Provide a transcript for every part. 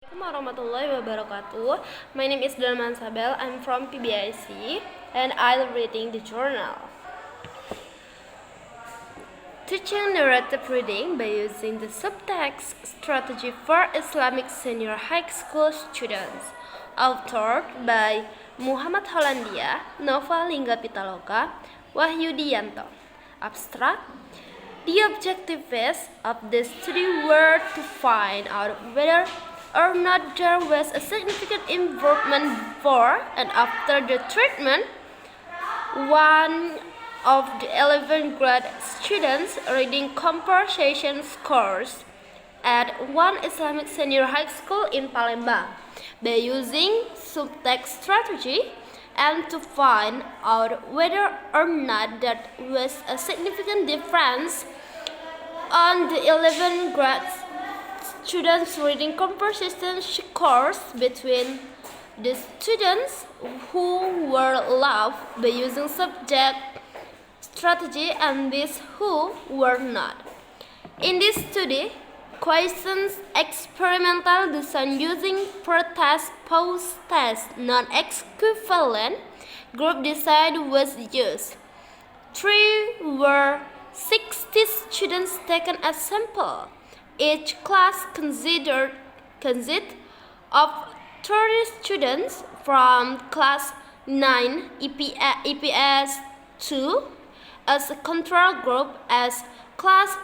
Assalamualaikum warahmatullahi wabarakatuh. My name is Dalman Sabel. I'm from PBIC and I'm reading the journal. Teaching narrative reading by using the subtext strategy for Islamic senior high school students. Authored by Muhammad Hollandia, Nova Lingga Pitaloka, Wahyudianto. Abstract. The objectives of the study were to find out whether or not there was a significant improvement before and after the treatment. One of the 11th grade students reading conversation scores at one Islamic senior high school in Palembang by using subtext strategy and to find out whether or not there was a significant difference on the 11th grade students reading comprehension scores between the students who were loved by using subject strategy and those who were not. In this study, questions experimental design using pre-test, post-test, non-equivalent group design was used. 3 were 60 students taken as sample. Each class consisted of 30 students from class 9 EPS 2 as a control group as class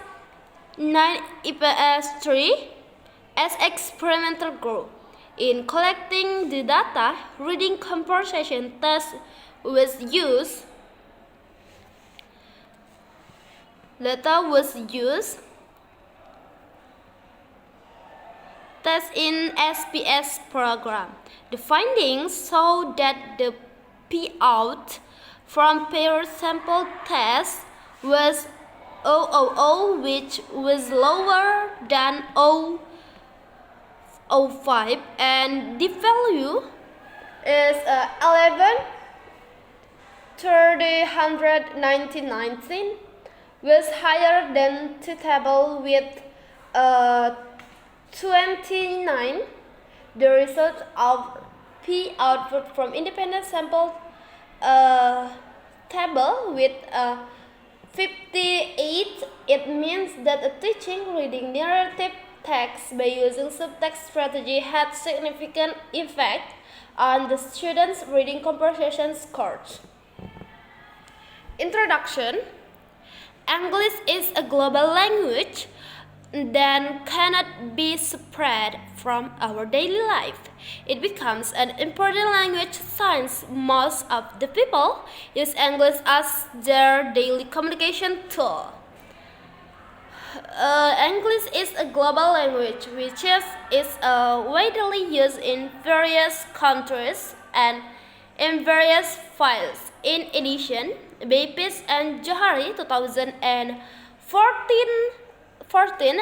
9 EPS 3 as experimental group. In collecting the data, reading comprehension test was used. Test in SPS program. The findings show that the P-out from pair sample test was 000, which was lower than 005, and the value is 11/3019 was higher than the table with 29. The result of P output from independent sample table with 58. It means that a teaching reading narrative text by using subtext strategy had significant effect on the students' reading comprehension scores. Introduction. English is a global language that cannot be separated from our daily life. It becomes an important language since most of the people use English as their daily communication tool. English is a global language which is widely used in various countries and in various fields. In addition, Baptist and Johari 2014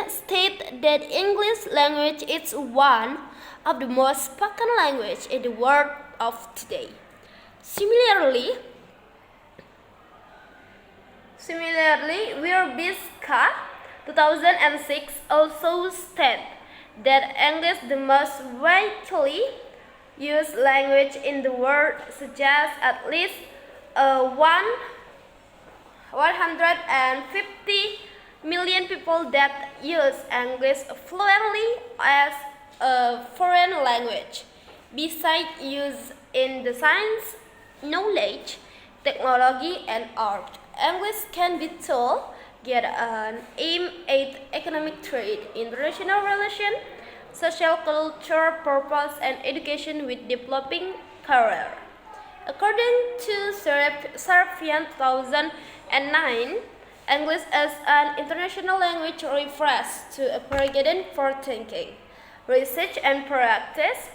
state that English language is one of the most spoken language in the world of today. Similarly, Wirbiska 2006 also state that English the most widely used language in the world, suggests at least 150 million people that use English fluently as a foreign language. Besides use in the science, knowledge, technology, and art, English can be told get an aim at economic trade, international relations, social culture, purpose, and education with developing career. According to Serafian 2009, English as an international language refers to a paradigm for thinking, research, and practice.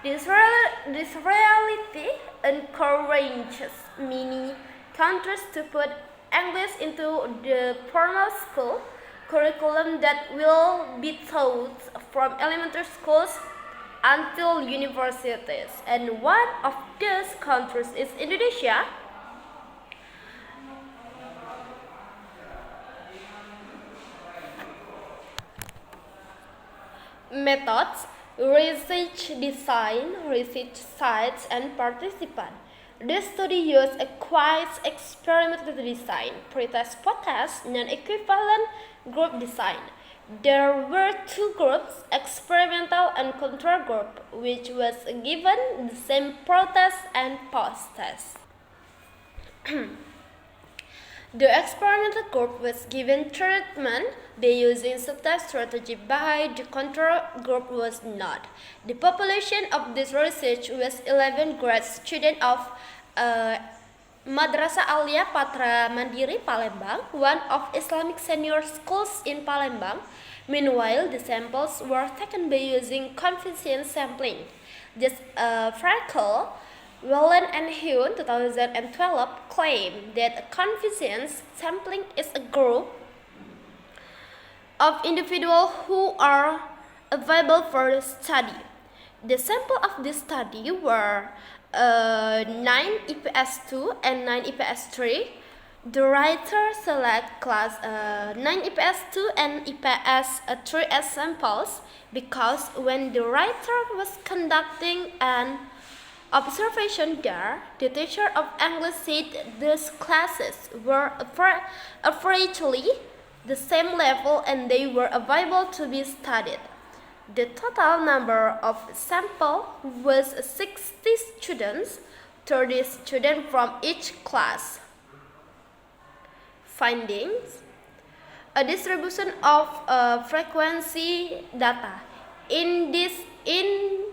This reality encourages many countries to put English into the formal school curriculum that will be taught from elementary schools until universities. And one of those countries is Indonesia. Methods. research design, research sites, and participants. This study used a quite experimental design, pretest, post-test, non-equivalent group design. There were two groups, experimental and control group, which was given the same protest and post-test. The experimental group was given treatment by using subtype strategy, by the control group was not. The population of this research was 11 grad students of Madrasah Aliyah Patra Mandiri Palembang, one of Islamic senior schools in Palembang. Meanwhile, the samples were taken by using coefficient sampling. This Frankel, Wellen and Hyun 2012 claim that coefficient sampling is a group of individuals who are available for the study. The sample of this study were 9 IPS2 and 9 IPS3. The writer select class 9 IPS2 and IPS3 as samples because when the writer was conducting an observation there, the teacher of English said these classes were averagely the same level and they were available to be studied. The total number of sample was 60 students, 30 students from each class. Findings: a distribution of frequency data. In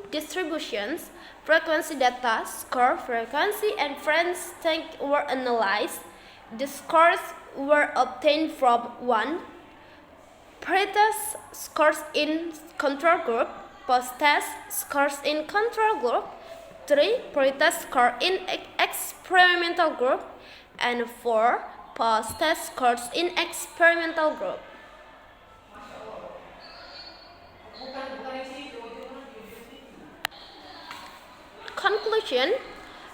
distributions, frequency data, score, frequency, and friends tank were analyzed. The scores were obtained from 1. Pretest scores in control group, post-test scores in control group, 3. Pretest score in experimental group, and 4. Post-test scores in experimental group. Conclusion: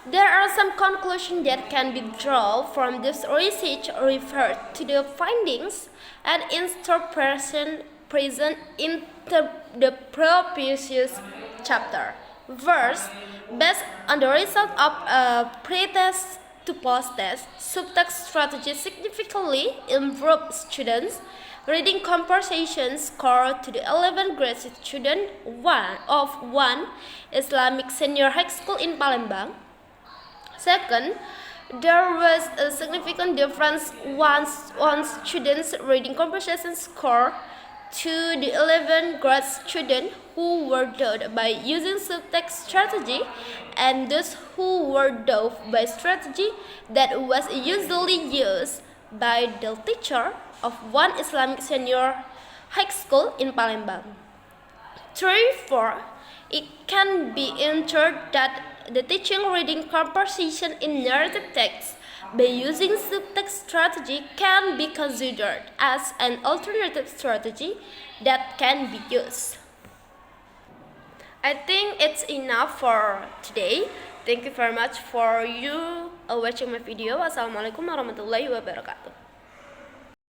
there are some conclusions that can be drawn from this research referred to the findings and interpretation present in the previous chapter. First, based on the result of pre-test to post-test, subtext strategy significantly improved students' reading comprehension score to the 11th grade student one Islamic Senior High School in Palembang. Second, there was a significant difference on students' reading comprehension score to the 11th grade students who were taught by using subtext strategy and those who were taught by strategy that was usually used by the teacher of one Islamic Senior High School in Palembang. 3. 4. It can be inferred that the teaching reading comprehension in narrative text by using subtext strategy can be considered as an alternative strategy that can be used. I think it's enough for today. Thank you very much for you watching my video. Wassalamualaikum warahmatullahi wabarakatuh.